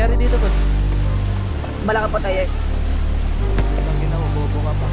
nangyari dito, boss? Malaki pa tayo. Ang ginawa, bobo ka pa.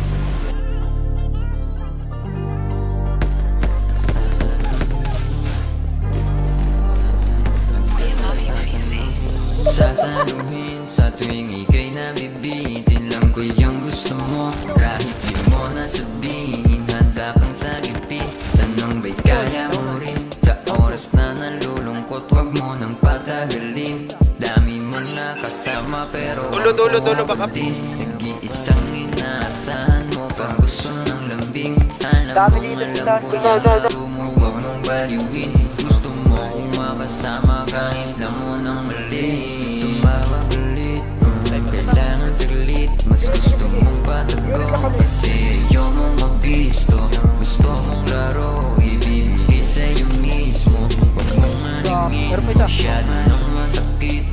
Sasaluhin sa tuwing ika'y nabibitin lang ko yung gusto mo. Kahit di mo nasabihin, handa kang sagipin. Tanong ba'y kaya mo rin? Sa oras na nalulungkot, wag mo nang patagalin. Dami mong nakasama pero Dulo baka din. Nag-iisang inaasahan mo pag gusto ng lambing. Alam mo alam ko yung laro mo, wag mong baliwin. Gusto mo kung makasama kahit lang mo ng mali. Tumawag ulit kung kailangan saglit. Mas gusto mong patago kasi ayaw mong mabisto. Gusto mong laro, ibibigay sa'yo mismo. Huwag mong maningin, masyado nang masakit.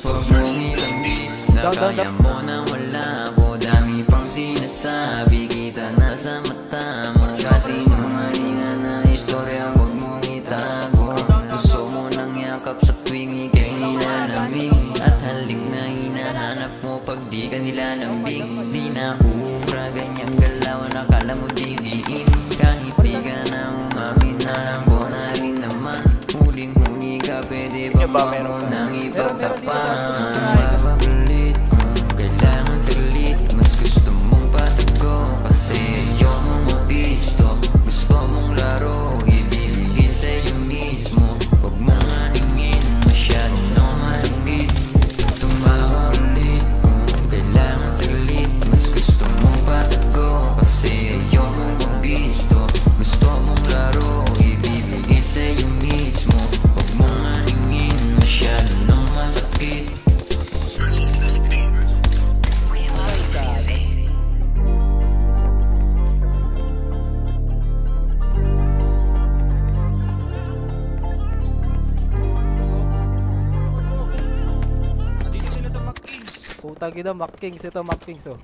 Huwag mong ilambing na kaya mo na wala ako. Dami pang sinasabi, kita na sa mata mo. Kasi numalingan na istorya, huwag mong itago. Gusto mo nang yakap sa tuwing ika'y nilalamig. At halik na hinahanap mo pag di ka nilalambing. Di na ubra, ganyang galawan, akala mo didiin. Kahit di ka na umamin, alam ko na rin naman. Huling-huli ka, pwede ba mo nang ipagtapan? Tumawag ulit kung kailangan saglit. Mas gusto mong patago kasi ayaw mong mabisto. Gusto mong laro, ibibigay sa'yo mismo. Huwag mong aningin, masyado nang masakit. Tumawag ulit kung kailangan saglit. Mas gusto mong patago kasi ayaw mong mabisto. Gusto mong laro, ibibigay sa'yo mismo. Huwag mong aningin, masyado nang masakit. Putang ina, Mac Kings. Ito, Mac Kings, oh.